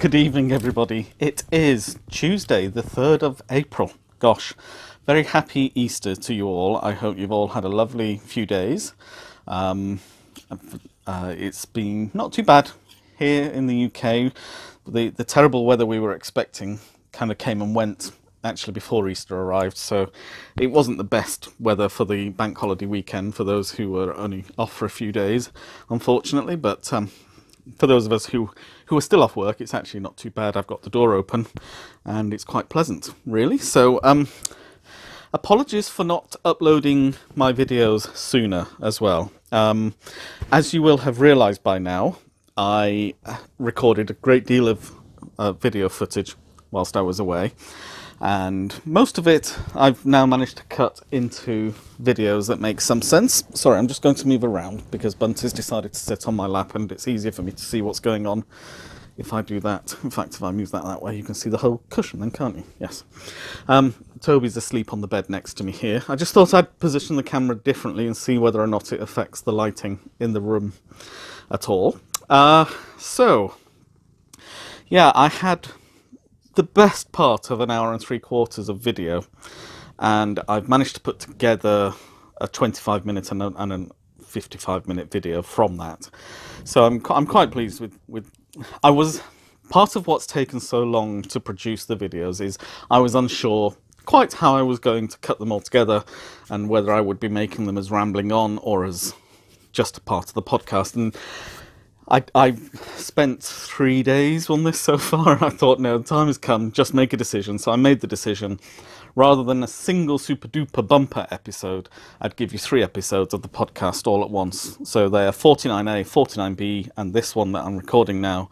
Good evening, everybody. It is Tuesday, the 3rd of April. Gosh, very happy Easter to you all. I hope you've all had a lovely few days. It's been not too bad here in the UK. The terrible weather we were expecting kind of came and went actually before Easter arrived, so it wasn't the best weather for the bank holiday weekend for those who were only off for a few days, unfortunately. But for those of us who are still off work, it's actually not too bad. I've got the door open and it's quite pleasant, really. So apologies for not uploading my videos sooner as well. As you will have realised by now, I recorded a great deal of video footage whilst I was away, and most of it I've now managed to cut into videos that make some sense. Sorry, I'm just going to move around because Bunty's decided to sit on my lap and it's easier for me to see what's going on if I do that. In fact, if I move that way, you can see the whole cushion then, can't you? Yes. Toby's asleep on the bed next to me here. I just thought I'd position the camera differently and see whether or not it affects the lighting in the room at all. So, yeah, I had the best part of an hour and 3/4 of video, and I've managed to put together a 25-minute and a 55-minute video from that. So I'm quite pleased with. I was part of what's taken so long to produce the videos is I was unsure quite how I was going to cut them all together and whether I would be making them as rambling on or as just a part of the podcast. And I've spent 3 days on this so far, and I thought, no, the time has come, just make a decision. So I made the decision. Rather than a single super duper bumper episode, I'd give you 3 episodes of the podcast all at once. So they are 49A, 49B, and this one that I'm recording now,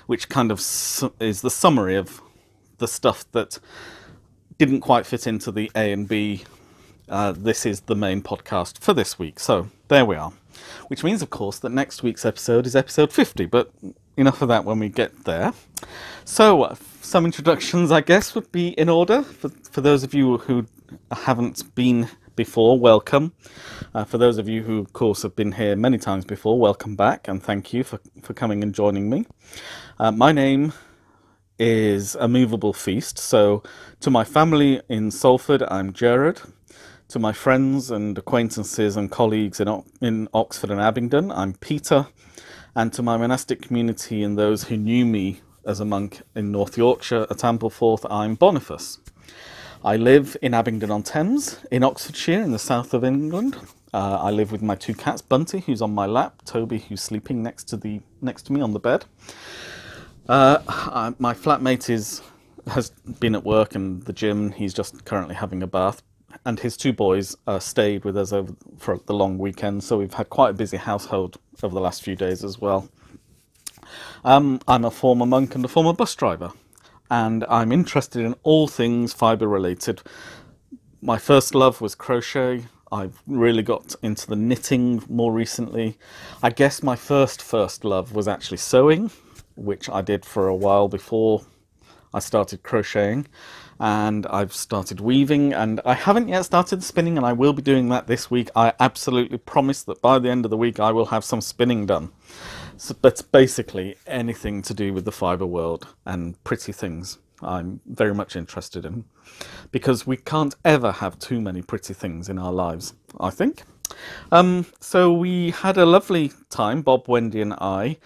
which kind of is the summary of the stuff that didn't quite fit into the A and B. This is the main podcast for this week. So there we are. Which means, of course, that next week's episode is episode 50, but enough of that when we get there. So, some introductions, I guess, would be in order. For those of you who haven't been before, welcome. For those of you who, of course, have been here many times before, welcome back, and thank you for coming and joining me. My name is A Movable Feast, so to my family in Salford, I'm Gerard. To my friends and acquaintances and colleagues in Oxford and Abingdon, I'm Peter. And to my monastic community and those who knew me as a monk in North Yorkshire at Ampleforth, I'm Boniface. I live in Abingdon-on-Thames, in Oxfordshire, in the south of England. I live with my 2 cats, Bunty, who's on my lap, Toby, who's sleeping next to me on the bed. My flatmate has been at work and the gym. He's just currently having a bath. And his 2 boys stayed with us for the long weekend, so we've had quite a busy household over the last few days as well. I'm a former monk and a former bus driver, and I'm interested in all things fibre related. My first love was crochet. I've really got into the knitting more recently. I guess my first love was actually sewing, which I did for a while before I started crocheting. And I've started weaving, and I haven't yet started spinning, and I will be doing that this week. I absolutely promise that by the end of the week I will have some spinning done. So, but basically anything to do with the fibre world and pretty things I'm very much interested in, because we can't ever have too many pretty things in our lives, I think. So we had a lovely time, Bob, Wendy and I,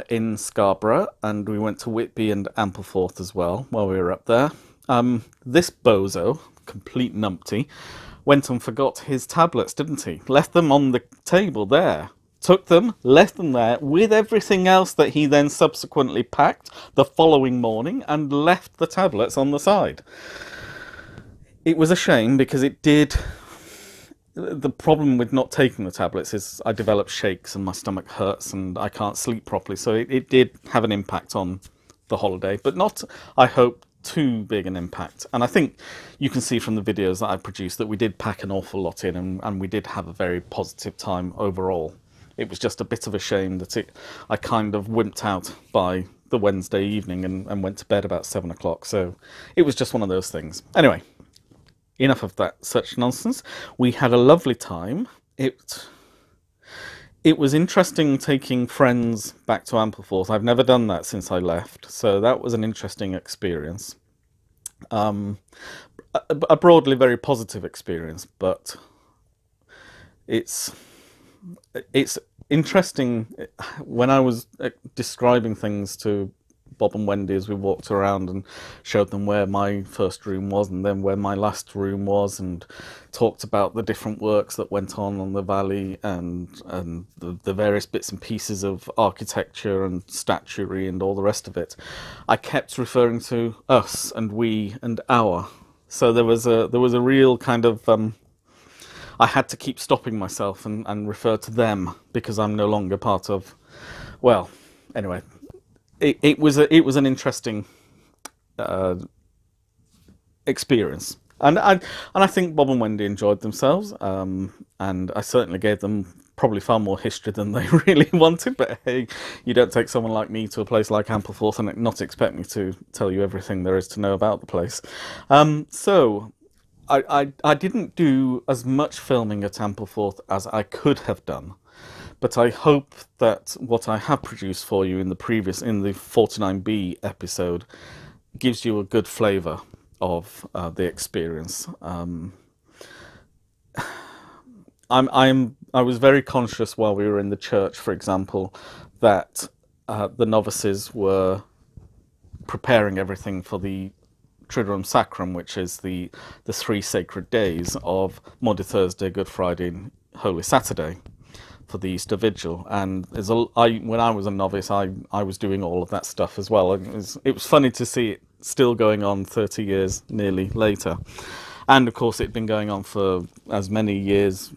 in Scarborough, and we went to Whitby and Ampleforth as well while we were up there. This bozo, complete numpty, went and forgot his tablets, didn't he? Left them on the table there. Took them, left them there, with everything else that he then subsequently packed the following morning, and left the tablets on the side. It was a shame because it did. The problem with not taking the tablets is I develop shakes and my stomach hurts and I can't sleep properly, so it did have an impact on the holiday, but not, I hope, too big an impact. And I think you can see from the videos that I produced that we did pack an awful lot in, and we did have a very positive time overall. It was just a bit of a shame that I kind of wimped out by the Wednesday evening and went to bed about 7 o'clock, so it was just one of those things. Anyway, enough of that such nonsense. We had a lovely time. It it was interesting taking friends back to Ampleforth. I've never done that since I left, so that was an interesting experience. A broadly very positive experience, but it's interesting when I was describing things to Bob and Wendy as we walked around and showed them where my first room was and then where my last room was, and talked about the different works that went on the valley and the various bits and pieces of architecture and statuary and all the rest of it. I kept referring to us and we and our. So there was a real kind of I had to keep stopping myself and refer to them because I'm no longer part of. Well, anyway, it was an interesting experience, and I think Bob and Wendy enjoyed themselves, and I certainly gave them probably far more history than they really wanted. But hey, you don't take someone like me to a place like Ampleforth and not expect me to tell you everything there is to know about the place. So I didn't do as much filming at Ampleforth as I could have done, but I hope that what I have produced for you in the 49B episode gives you a good flavour of the experience. I was very conscious while we were in the church, for example, that the novices were preparing everything for the Triduum Sacrum, which is the 3 sacred days of Maundy Thursday, Good Friday, and Holy Saturday for the Easter Vigil. And when I was a novice, I was doing all of that stuff as well. It was funny to see it still going on 30 years nearly later. And of course, it'd been going on for as many years,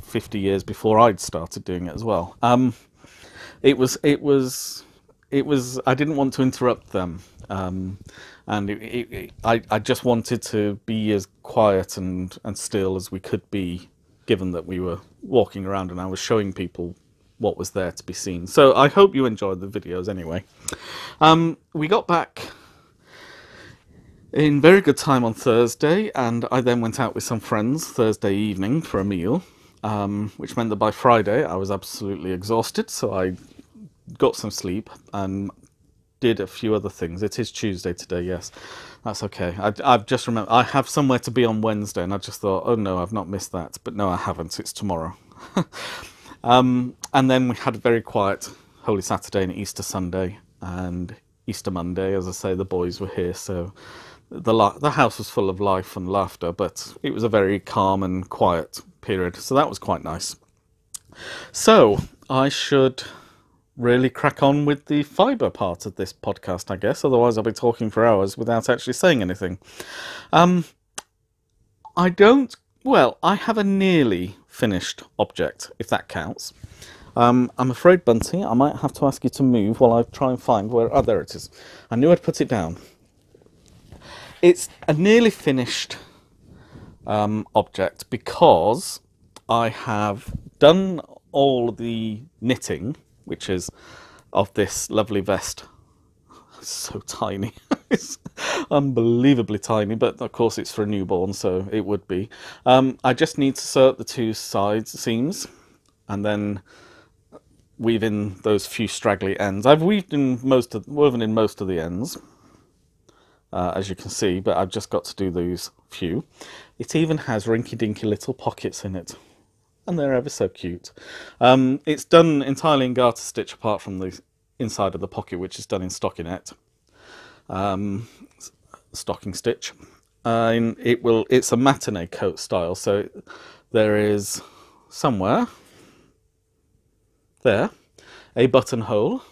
50 years before I'd started doing it as well. It was. I didn't want to interrupt them, and I just wanted to be as quiet and still as we could be, given that we were walking around and I was showing people what was there to be seen. So I hope you enjoyed the videos anyway. We got back in very good time on Thursday, and I then went out with some friends Thursday evening for a meal, which meant that by Friday I was absolutely exhausted, so I got some sleep and did a few other things. It is Tuesday today, yes. That's okay. I've just remembered, I have somewhere to be on Wednesday, and I just thought, oh no, I've not missed that. But no, I haven't. It's tomorrow. And then we had a very quiet Holy Saturday and Easter Sunday and Easter Monday. As I say, the boys were here, so the house was full of life and laughter, but it was a very calm and quiet period, so that was quite nice. So I should really crack on with the fibre part of this podcast, I guess, otherwise I'll be talking for hours without actually saying anything. I have a nearly finished object, if that counts. I'm afraid, Bunty, I might have to ask you to move while I try and find where... Oh, there it is. I knew I'd put it down. It's a nearly finished object because I have done all the knitting, which is of this lovely vest. It's so tiny. It's unbelievably tiny, but of course it's for a newborn, so it would be. I just need to sew up the 2 sides seams and then weave in those few straggly ends. I've woven in most of the ends, as you can see, but I've just got to do those few. It even has rinky-dinky little pockets in it, and they're ever so cute. It's done entirely in garter stitch, apart from the inside of the pocket, which is done in stockinette, stocking stitch. It's a matinee coat style, so there is somewhere there a buttonhole,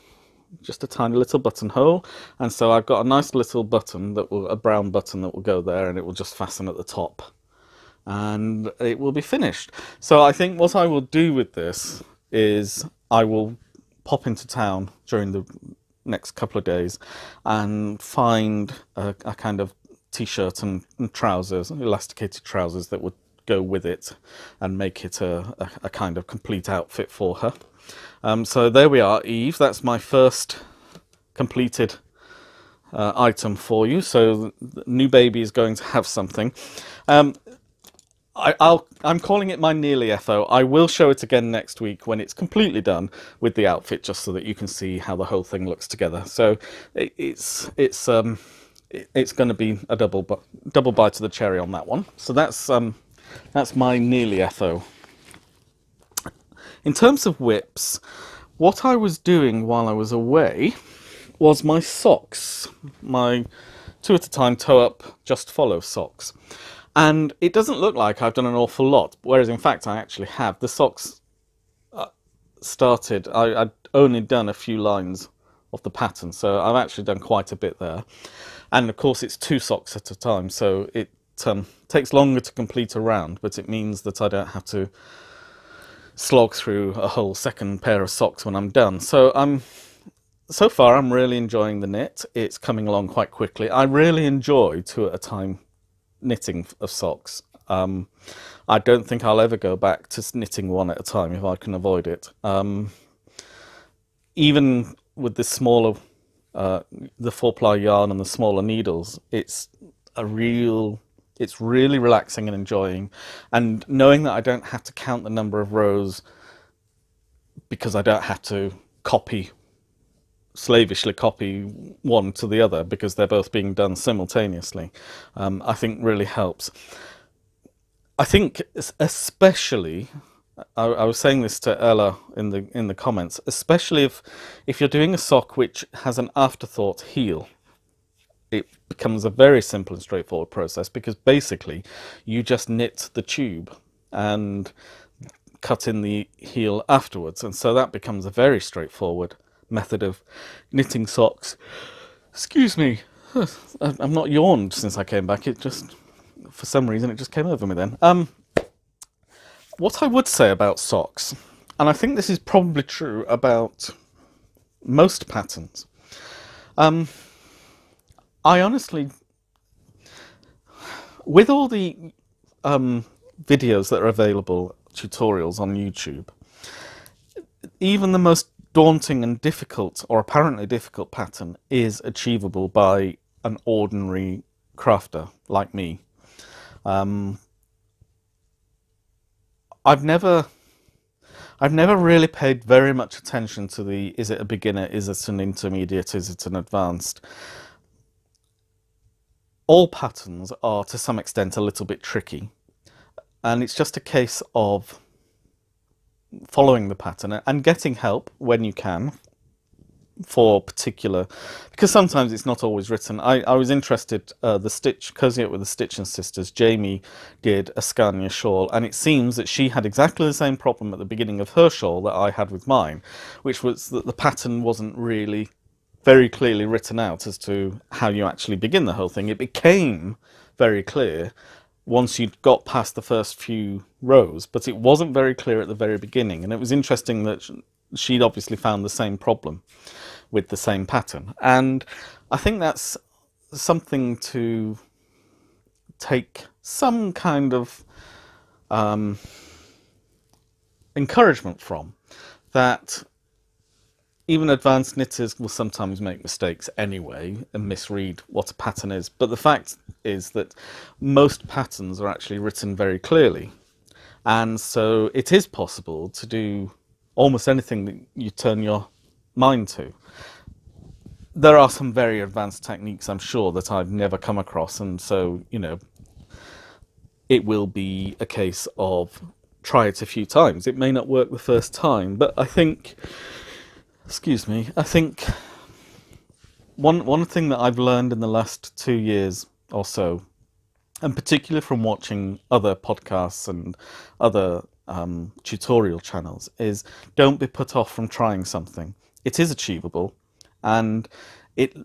just a tiny little buttonhole, and so I've got a nice little button a brown button that will go there, and it will just fasten at the top, and it will be finished. So I think what I will do with this is I will pop into town during the next couple of days and find a kind of t-shirt and trousers, elasticated trousers that would go with it and make it a kind of complete outfit for her. So there we are, Eve. That's my first completed item for you. So the new baby is going to have something. I'm calling it my nearly FO. I will show it again next week when it's completely done with the outfit, just so that you can see how the whole thing looks together. So it's going to be a double bite of the cherry on that one. So that's my nearly FO. In terms of whips, what I was doing while I was away was my socks, my 2 at a time toe up, just follow socks. And it doesn't look like I've done an awful lot, whereas in fact I actually have. The socks I'd only done a few lines of the pattern, so I've actually done quite a bit there. And of course it's 2 socks at a time, so it takes longer to complete a round, but it means that I don't have to slog through a whole second pair of socks when I'm done. So far I'm really enjoying the knit. It's coming along quite quickly. I really enjoy 2 at a time knitting of socks. I don't think I'll ever go back to knitting 1 at a time if I can avoid it. Even with the smaller, the 4-ply yarn and the smaller needles, it's really relaxing and enjoying. And knowing that I don't have to count the number of rows because I don't have to slavishly copy one to the other because they're both being done simultaneously, I think really helps. I think especially, I was saying this to Ella in the comments, especially if you're doing a sock which has an afterthought heel, it becomes a very simple and straightforward process, because basically you just knit the tube and cut in the heel afterwards, and so that becomes a very straightforward method of knitting socks. Excuse me, I've not yawned since I came back. It just, for some reason, it just came over me then. What I would say about socks, and I think this is probably true about most patterns, I honestly, with all the videos that are available, tutorials on YouTube, even the most daunting and difficult, or apparently difficult, pattern is achievable by an ordinary crafter like me. I've never really paid very much attention to is it a beginner, is it an intermediate, is it an advanced. All patterns are to some extent a little bit tricky, and it's just a case of following the pattern and getting help when you can for particular, because sometimes it's not always written. I was interested, Cozy Up with the Stitching Sisters, Jamie did a Scania shawl, and it seems that she had exactly the same problem at the beginning of her shawl that I had with mine, which was that the pattern wasn't really very clearly written out as to how you actually begin the whole thing. It became very clear once you'd got past the first few rows, but it wasn't very clear at the very beginning. And it was interesting that she'd obviously found the same problem with the same pattern. And I think that's something to take some kind of encouragement from, that even advanced knitters will sometimes make mistakes anyway and misread what a pattern is. But the fact is that most patterns are actually written very clearly. And so it is possible to do almost anything that you turn your mind to. There are some very advanced techniques, I'm sure, that I've never come across. And so, you know, it will be a case of try it a few times. It may not work the first time, but I think... Excuse me, I think one thing that I've learned in the last 2 years or so, and particularly from watching other podcasts and other tutorial channels, is don't be put off from trying something. It is achievable, and it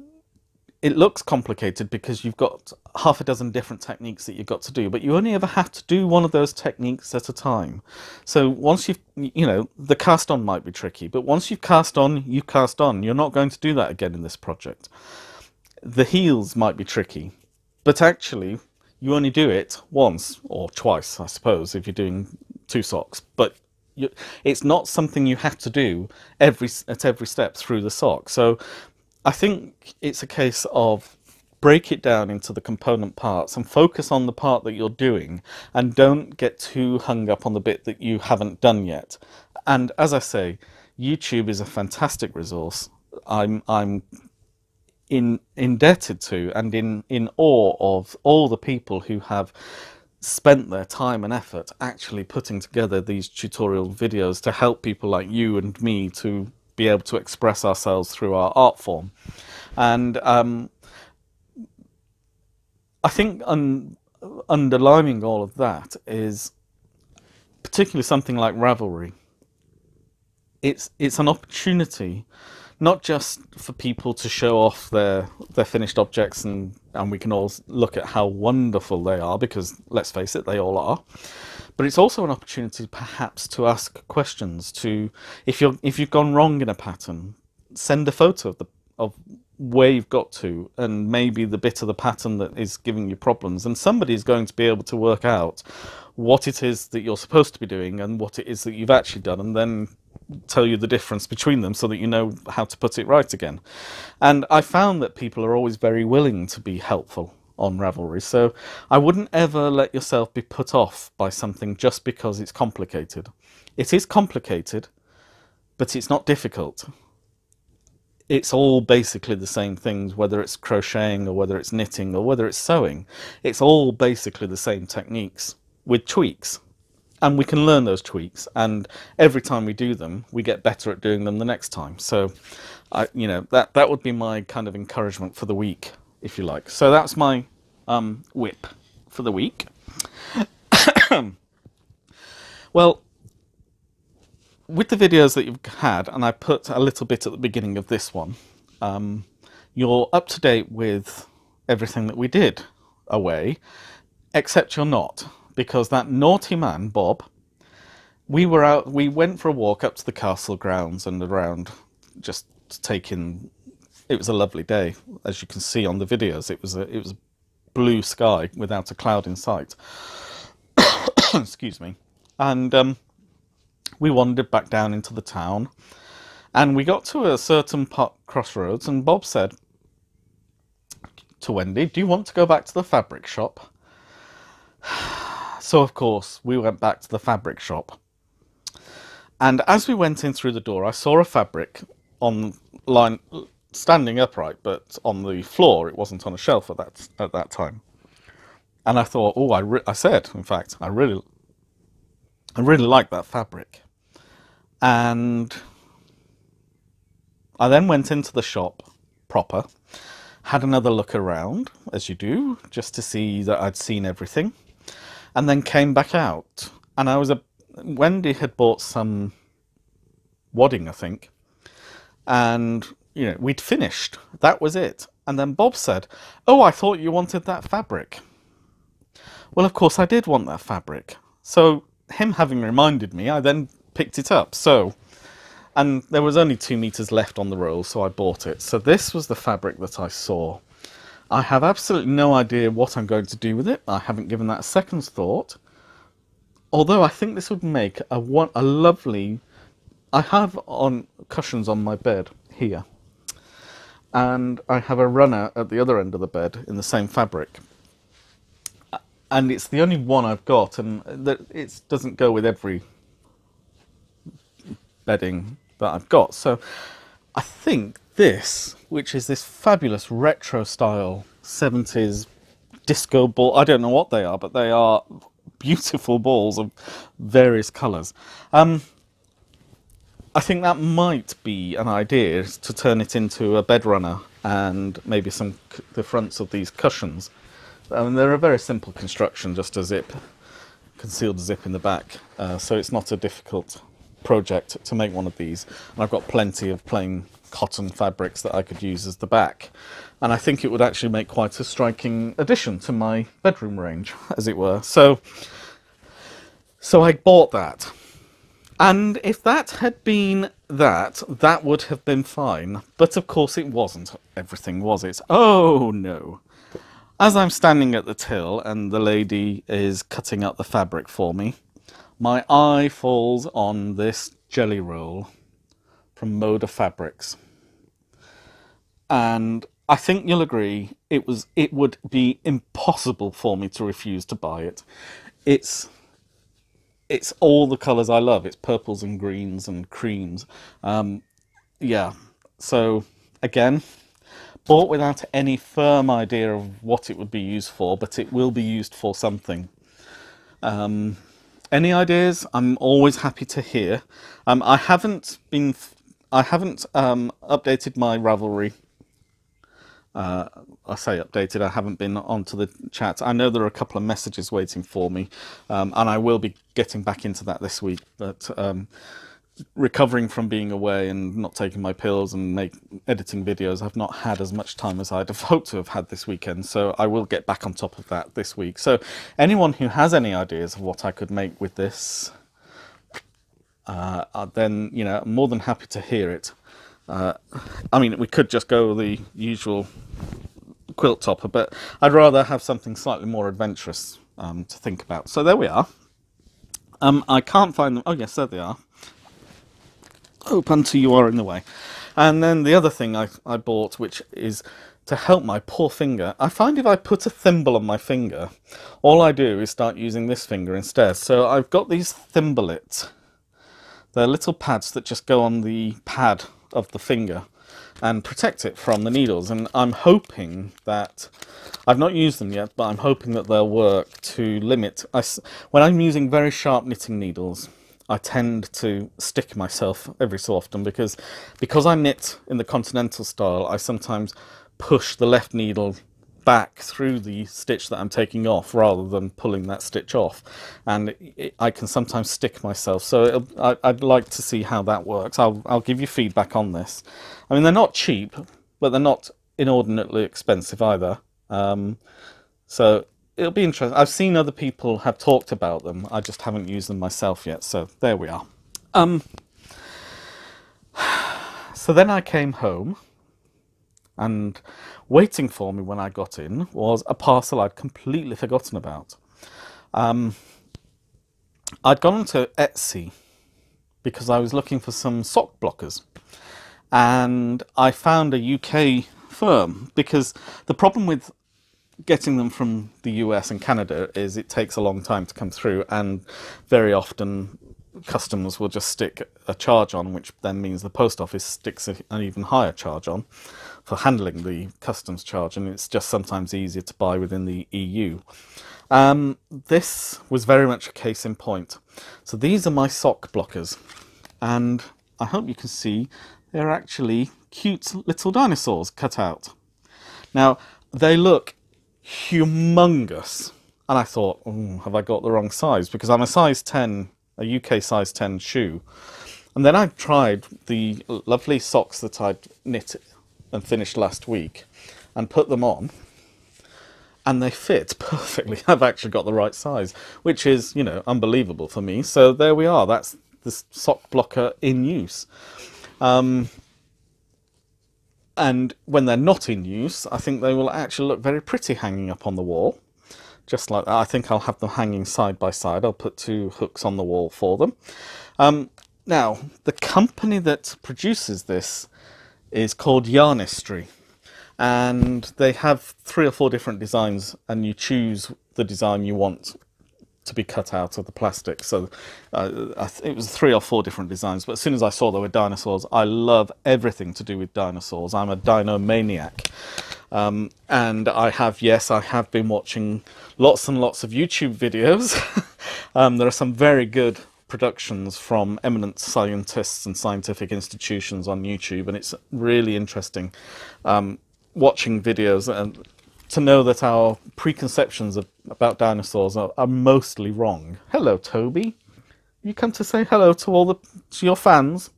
looks complicated because you've got half a dozen different techniques that you've got to do, but you only ever have to do one of those techniques at a time. So once you've, you know, the cast on might be tricky, but once you've cast on, you cast on. You're not going to do that again in this project. The heels might be tricky, but actually you only do it once or twice, I suppose, if you're doing 2 socks. But it's not something you have to do at every step through the sock. So I think it's a case of break it down into the component parts and focus on the part that you're doing, and don't get too hung up on the bit that you haven't done yet. And as I say, YouTube is a fantastic resource. I'm indebted to and in awe of all the people who have spent their time and effort actually putting together these tutorial videos to help people like you and me to be able to express ourselves through our art form. And I think underlining all of that is particularly something like Ravelry. It's an opportunity not just for people to show off their finished objects and we can all look at how wonderful they are, because let's face it, they all are. But it's also an opportunity perhaps to ask questions, to if you've gone wrong in a pattern, send a photo of where you've got to and maybe the bit of the pattern that is giving you problems, and somebody's going to be able to work out what it is that you're supposed to be doing and what it is that you've actually done, and then tell you the difference between them so that you know how to put it right again. And I found that people are always very willing to be helpful on Ravelry, so I wouldn't ever let yourself be put off by something just because it's complicated. It is complicated, but it's not difficult. It's all basically the same things, whether it's crocheting or whether it's knitting or whether it's sewing. It's all basically the same techniques with tweaks. And we can learn those tweaks, and every time we do them, we get better at doing them the next time. So, you know, that would be my kind of encouragement for the week, if you like. So that's my whip for the week. Well, with the videos that you've had, and I put a little bit at the beginning of this one, you're up to date with everything that we did away, except you're not. Because that naughty man, Bob, we went for a walk up to the castle grounds and around, just taking, it was a lovely day, as you can see on the videos. It was a blue sky without a cloud in sight. Excuse me. And we wandered back down into the town, and we got to a certain crossroads, and Bob said to Wendy, "Do you want to go back to the fabric shop?" So, of course, we went back to the fabric shop. And as we went in through the door, I saw a fabric on line, standing upright, but on the floor. It wasn't on a shelf at that time. And I thought, oh, I said, in fact, I really like that fabric. And I then went into the shop proper, had another look around, as you do, just to see that I'd seen everything. And then came back out, and Wendy had bought some wadding, I think, and you know, we'd finished. That was it. And then Bob said, "Oh, I thought you wanted that fabric." Well, of course I did want that fabric. So him having reminded me, I then picked it up. And there was only 2 meters left on the roll, so I bought it. So this was the fabric that I saw. I have absolutely no idea what I'm going to do with it. I haven't given that a second's thought. Although I think this would make a lovely... I have cushions on my bed here. And I have a runner at the other end of the bed in the same fabric. And it's the only one I've got, and it doesn't go with every bedding that I've got. So I think this, which is this fabulous retro style 70s disco ball, I don't know what they are, but they are beautiful balls of various colours. I think that might be an idea, to turn it into a bed runner and maybe the fronts of these cushions. I mean, they're a very simple construction, just a concealed zip in the back, so it's not a difficult project to make one of these. And I've got plenty of plain cotton fabrics that I could use as the back, and I think it would actually make quite a striking addition to my bedroom range, as it were. So I bought that, and if that had been that would have been fine, but of course it wasn't everything, was it? Oh no. As I'm standing at the till and the lady is cutting up the fabric for me, my eye falls on this jelly roll from Moda Fabrics. And I think you'll agree it would be impossible for me to refuse to buy it. It's it's all the colours I love. It's purples and greens and creams. Yeah. So again, bought without any firm idea of what it would be used for, but it will be used for something. Any ideas? I'm always happy to hear. I haven't been, I haven't updated my Ravelry. I say updated. I haven't been onto the chat. I know there are a couple of messages waiting for me, and I will be getting back into that this week. But recovering from being away and not taking my pills and editing videos, I've not had as much time as I'd have hoped to have had this weekend. So I will get back on top of that this week. So anyone who has any ideas of what I could make with this, then I'm more than happy to hear it. I mean, we could just go the usual quilt topper, but I'd rather have something slightly more adventurous to think about. So there we are. I can't find them. Oh yes, there they are. Oh, Punter, you are in the way. And then the other thing I bought, which is to help my poor finger. I find if I put a thimble on my finger, all I do is start using this finger instead. So I've got these Thimbleit. They're little pads that just go on the pad of the finger and protect it from the needles. And I'm hoping that, I've not used them yet, but I'm hoping that they'll work to limit. When I'm using very sharp knitting needles, I tend to stick myself every so often because I knit in the continental style. I sometimes push the left needle back through the stitch that I'm taking off rather than pulling that stitch off, and I can sometimes stick myself. So I'd like to see how that works. I'll give you feedback on this. I mean, they're not cheap, but they're not inordinately expensive either. So it'll be interesting. I've seen other people have talked about them. I just haven't used them myself yet. So there we are. So then I came home, and waiting for me when I got in was a parcel I'd completely forgotten about. I'd gone onto Etsy because I was looking for some sock blockers, and I found a UK firm, because the problem with getting them from the US and Canada is it takes a long time to come through, and very often customers will just stick a charge on, which then means the post office sticks an even higher charge on for handling the customs charge, and it's just sometimes easier to buy within the EU. This was very much a case in point. So these are my sock blockers, and I hope you can see they're actually cute little dinosaurs cut out. Now, they look humongous, and I thought, oh, have I got the wrong size? Because I'm a size 10, a UK size 10 shoe. And then I tried the lovely socks that I'd knit and finished last week and put them on, and they fit perfectly. I've actually got the right size, which is, unbelievable for me. So there we are. That's the sock blocker in use. And when they're not in use, I think they will actually look very pretty hanging up on the wall. Just like that. I think I'll have them hanging side by side. I'll put 2 hooks on the wall for them. Now, the company that produces this is called Yarnistry, and they have 3 or 4 different designs, and you choose the design you want to be cut out of the plastic. So it was 3 or 4 different designs, but as soon as I saw there were dinosaurs, I love everything to do with dinosaurs. I'm a dino maniac. And I have been watching lots and lots of YouTube videos. There are some very good productions from eminent scientists and scientific institutions on YouTube, and it's really interesting watching videos and to know that our preconceptions about dinosaurs are mostly wrong. Hello, Toby. You come to say hello to your fans.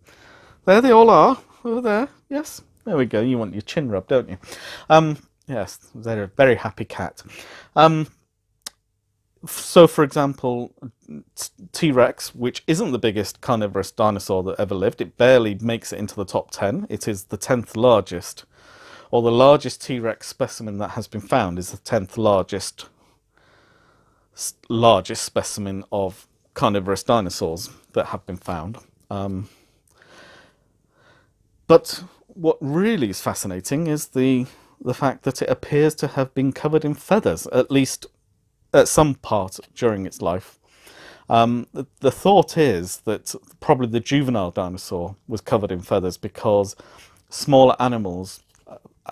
There they all are, over there. Yes, there we go. You want your chin rubbed, don't you? Yes, they're a very happy cat. So, for example, T-Rex, which isn't the biggest carnivorous dinosaur that ever lived, it barely makes it into the top 10. It is the 10th largest, or the largest T-Rex specimen that has been found is the 10th largest specimen of carnivorous dinosaurs that have been found. But what really is fascinating is the the fact that it appears to have been covered in feathers, at least at some part during its life. The thought is that probably the juvenile dinosaur was covered in feathers because smaller animals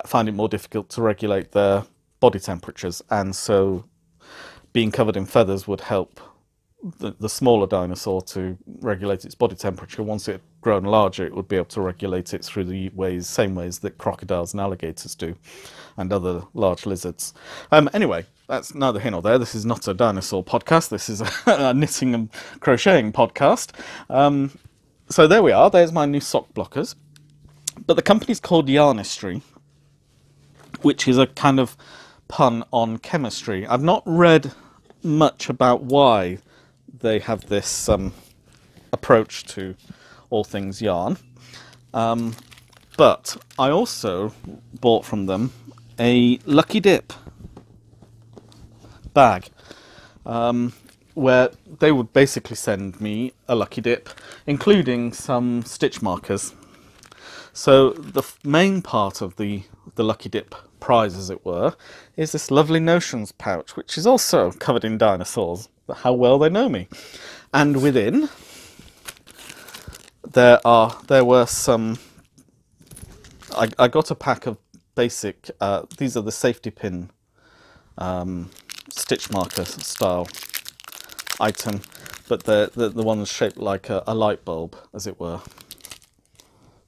find it more difficult to regulate their body temperatures, and so being covered in feathers would help the smaller dinosaur to regulate its body temperature. Once it had grown larger, it would be able to regulate it through the same ways that crocodiles and alligators do, and other large lizards. Anyway, that's neither here nor there. This is not a dinosaur podcast. This is a knitting and crocheting podcast. So there we are. There's my new sock blockers. But the company's called Yarnistry, which is a kind of pun on chemistry. I've not read much about why they have this approach to all things yarn. But I also bought from them a Lucky Dip bag, where they would basically send me a Lucky Dip, including some stitch markers. So the main part of the Lucky Dip prize, as it were, is this lovely notions pouch, which is also covered in dinosaurs. How well they know me. And within there were some. I got a pack of basic. These are the safety pin stitch marker style item, but the ones shaped like a light bulb, as it were.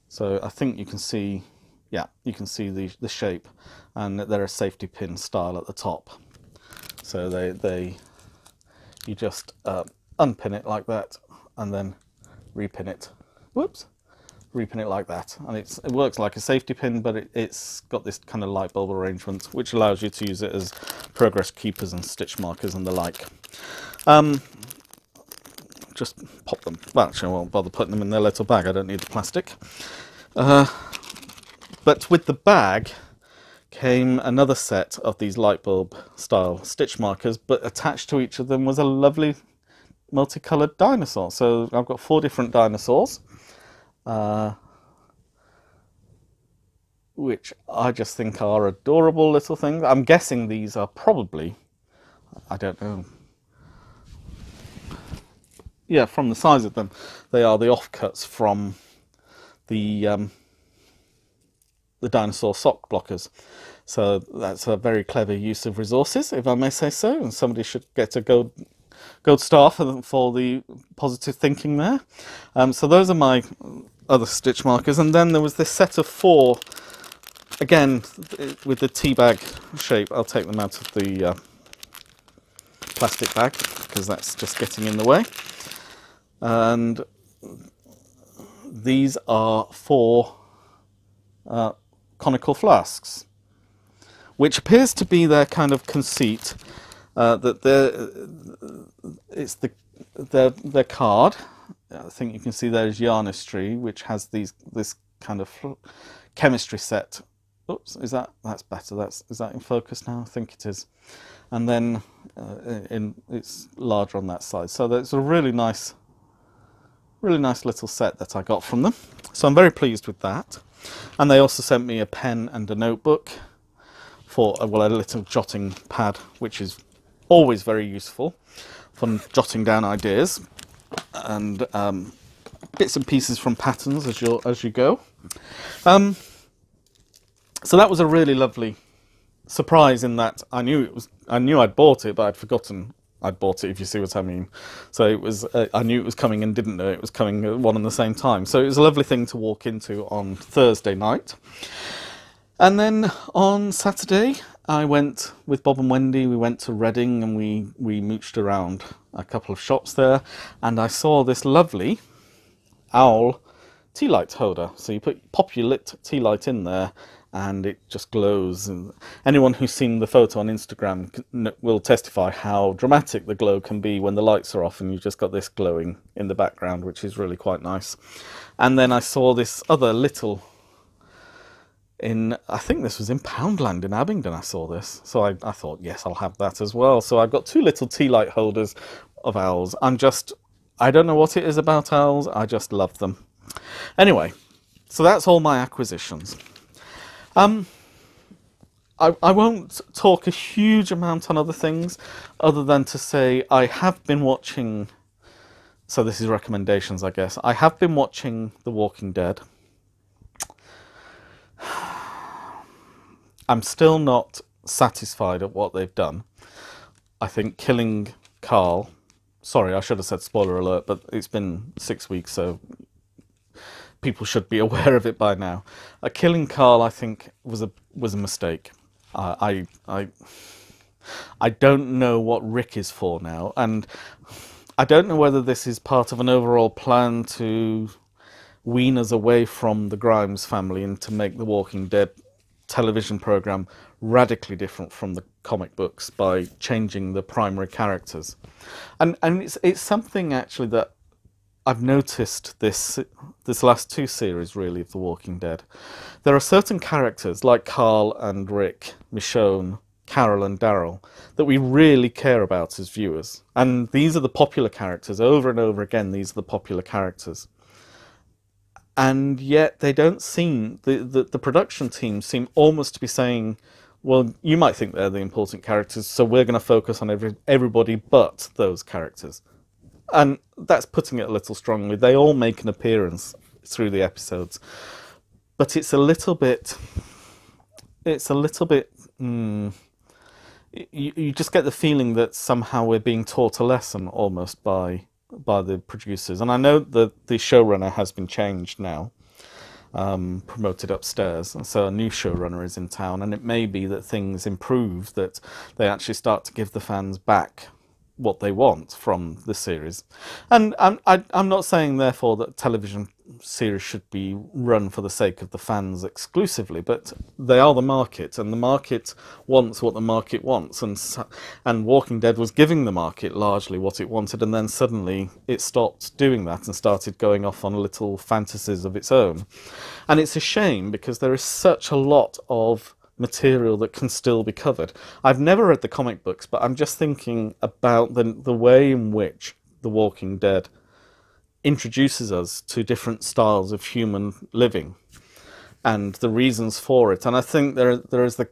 So I think you can see, yeah, you can see the shape, and they're a safety pin style at the top. So you just unpin it like that, and then repin it. Whoops, repin it like that, and it works like a safety pin, but it's got this kind of light bulb arrangement, which allows you to use it as progress keepers and stitch markers and the like. Just pop them. Well, actually, I won't bother putting them in their little bag. I don't need the plastic. But with the bag came another set of these light bulb style stitch markers, but attached to each of them was a lovely multicolored dinosaur. So I've got 4 different dinosaurs, which I just think are adorable little things. I'm guessing these are probably, I don't know, yeah, from the size of them, they are the offcuts from the dinosaur sock blockers. So that's a very clever use of resources, if I may say so, and somebody should get a gold star for the positive thinking there. So those are my other stitch markers, and then there was this set of 4, again with the tea bag shape. I'll take them out of the plastic bag because that's just getting in the way. And these are 4 conical flasks, which appears to be their kind of conceit, that it's their card. I think you can see there's Yarnistry, which has this kind of chemistry set. Oops, that's better. Is that in focus now? I think it is. And then it's larger on that side. So that's a really nice little set that I got from them. So I'm very pleased with that. And they also sent me a pen and a notebook for, well, a little jotting pad, which is always very useful for jotting down ideas and bits and pieces from patterns as you go. So that was a really lovely surprise, in that I knew I'd bought it, but I'd forgotten I'd bought it, if you see what I mean. So it was I knew it was coming and didn't know it was coming at one and the same time. So it was a lovely thing to walk into on Thursday night. And then on Saturday I went with Bob and Wendy. We went to Reading and we mooched around a couple of shops there, and I saw this lovely owl tea light holder. So you pop your lit tea light in there and it just glows, and anyone who's seen the photo on Instagram will testify how dramatic the glow can be when the lights are off and you've just got this glowing in the background, which is really quite nice. And then I saw this other little, I think this was in Poundland in Abingdon I saw this, so I thought, yes, I'll have that as well. So I've got 2 little tea light holders of owls. I don't know what it is about owls, I just love them. Anyway, so that's all my acquisitions. I won't talk a huge amount on other things, other than to say I have been watching. So this is recommendations, I guess. I have been watching The Walking Dead. I'm still not satisfied at what they've done. I think killing Carl. Sorry, I should have said spoiler alert, but it's been 6 weeks, so people should be aware of it by now. Killing Carl, I think, was a mistake. I don't know what Rick is for now, and I don't know whether this is part of an overall plan to wean us away from the Grimes family and to make the Walking Dead television program radically different from the comic books by changing the primary characters. And it's something actually that I've noticed this last two series really of The Walking Dead. There are certain characters like Carl and Rick, Michonne, Carol and Daryl that we really care about as viewers. And these are the popular characters. Over and over again, these are the popular characters. And yet they don't seem, the production team seem almost to be saying, well, you might think they're the important characters, so we're going to focus on everybody but those characters. And that's putting it a little strongly. They all make an appearance through the episodes. But it's a little bit... You just get the feeling that somehow we're being taught a lesson almost by the producers. And I know that the showrunner has been changed now, promoted upstairs, and so a new showrunner is in town, and it may be that things improve, that they actually start to give the fans back what they want from the series. And I'm not saying therefore that television series should be run for the sake of the fans exclusively, but they are the market, and the market wants what the market wants, and Walking Dead was giving the market largely what it wanted, and then suddenly it stopped doing that and started going off on little fantasies of its own. And it's a shame, because there is such a lot of material that can still be covered. I've never read the comic books, but I'm just thinking about the way in which The Walking Dead introduces us to different styles of human living and the reasons for it. And I think there is the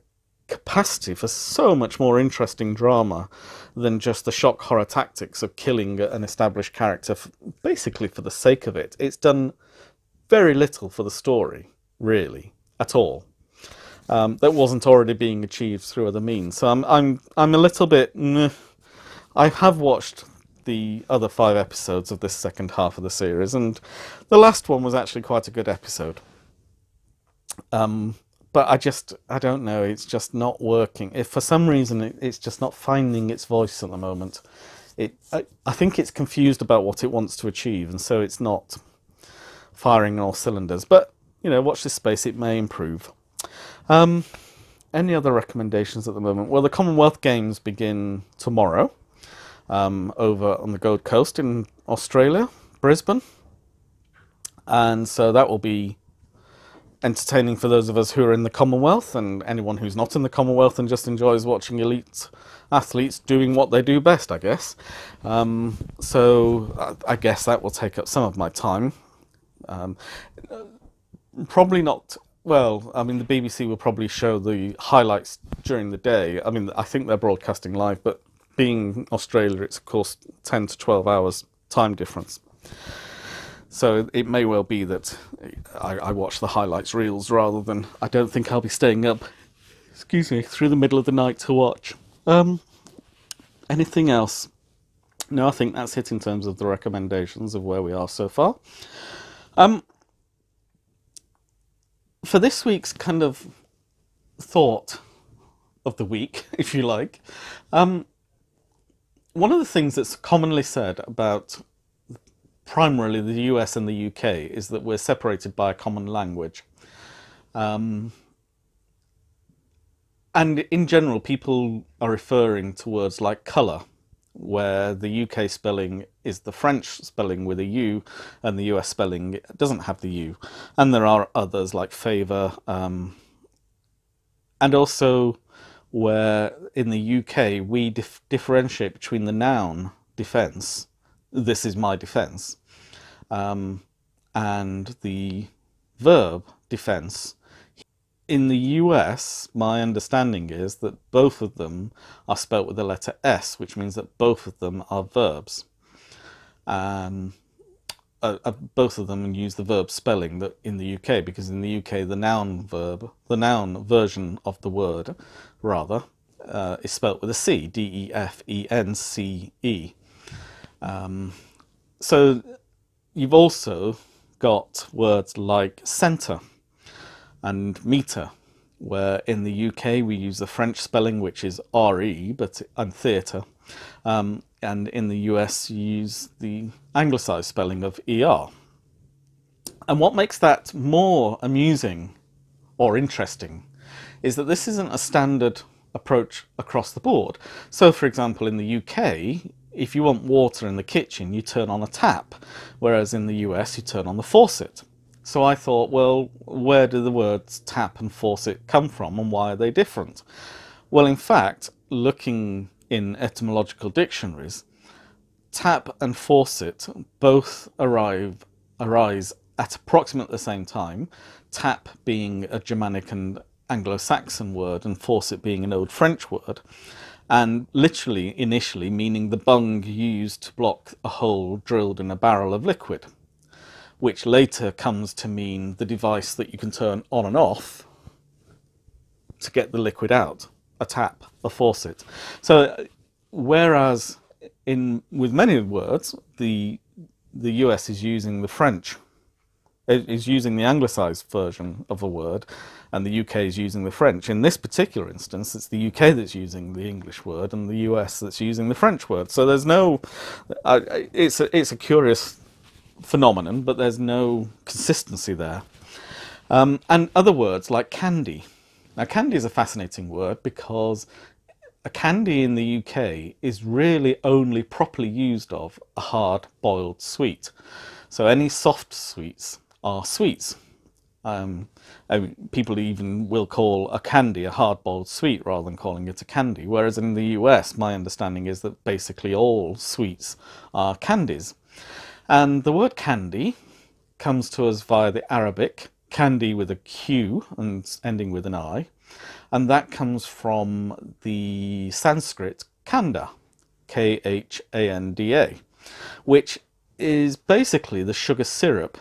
capacity for so much more interesting drama than just the shock horror tactics of killing an established character basically for the sake of it. It's done very little for the story, really, at all. That wasn't already being achieved through other means. So I'm a little bit... I have watched the other 5 episodes of this second half of the series, and the last one was actually quite a good episode. But I don't know, it's just not working. If for some reason it's just not finding its voice at the moment. I think it's confused about what it wants to achieve, and so it's not firing on all cylinders. But, you know, watch this space, it may improve. Any other recommendations at the moment? Well, the Commonwealth Games begin tomorrow over on the Gold Coast in Australia, Brisbane. And so that will be entertaining for those of us who are in the Commonwealth, and anyone who's not in the Commonwealth and just enjoys watching elite athletes doing what they do best, I guess. So I guess that will take up some of my time. Probably not... Well, I mean, the BBC will probably show the highlights during the day. I mean, I think they're broadcasting live, but being Australia, it's of course 10 to 12 hours time difference. So it may well be that I watch the highlights reels rather than... I don't think I'll be staying up, excuse me, through the middle of the night to watch. Anything else? No, I think that's it in terms of the recommendations of where we are so far. For this week's kind of thought of the week, if you like, one of the things that's commonly said about primarily the US and the UK is that we're separated by a common language. And in general, people are referring to words like colour, where the UK spelling is the French spelling with a U, and the US spelling doesn't have the U. And there are others like favour, and also where in the UK we differentiate between the noun defence, this is my defence, and the verb defence. In the US, my understanding is that both of them are spelt with the letter S, which means that both of them are verbs. Both of them use the verb spelling that in the UK, because in the UK the noun version of the word, rather, is spelt with a C, D-E-F-E-N-C-E. So you've also got words like centre and metre, where in the UK we use the French spelling, which is R-E, but and theatre. And in the US you use the anglicised spelling of ER. And what makes that more amusing or interesting is that this isn't a standard approach across the board. So for example, in the UK, if you want water in the kitchen, you turn on a tap, whereas in the US you turn on the faucet. So I thought, well, where do the words tap and faucet come from, and why are they different? Well, in fact, looking in etymological dictionaries, tap and faucet both arise at approximately the same time, tap being a Germanic and Anglo-Saxon word and faucet being an Old French word, and literally initially meaning the bung used to block a hole drilled in a barrel of liquid, which later comes to mean the device that you can turn on and off to get the liquid out, a tap, a faucet. So whereas with many words, the US is using the French, is using the anglicised version of a word, and the UK is using the French. In this particular instance, it's the UK that's using the English word and the US that's using the French word. So there's no, it's a curious phenomenon, but there's no consistency there. And other words like candy. Now, candy is a fascinating word because a candy in the UK is really only properly used of a hard-boiled sweet. So any soft sweets are sweets. People even will call a candy a hard-boiled sweet rather than calling it a candy, whereas in the US, my understanding is that basically all sweets are candies. And the word candy comes to us via the Arabic, candy with a Q and ending with an I, and that comes from the Sanskrit khanda, K-H-A-N-D-A, which is basically the sugar syrup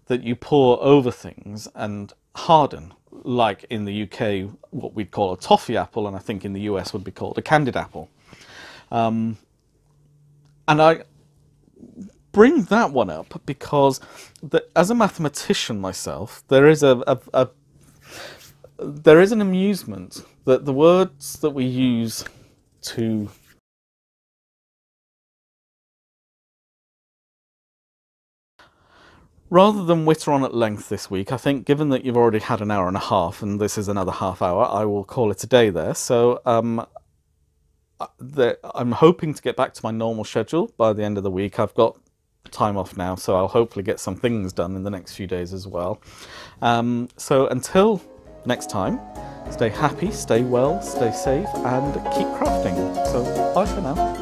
that you pour over things and harden, like in the UK what we'd call a toffee apple, and I think in the US would be called a candied apple. And I bring that one up because as a mathematician myself, there is an amusement that the words that we use to rather than witter on at length this week, I think given that you've already had an hour and a half and this is another half hour, I will call it a day there. So I'm hoping to get back to my normal schedule by the end of the week. I've got time off now, so I'll hopefully get some things done in the next few days as well. So until next time, stay happy, stay well, stay safe, and keep crafting. So bye for now.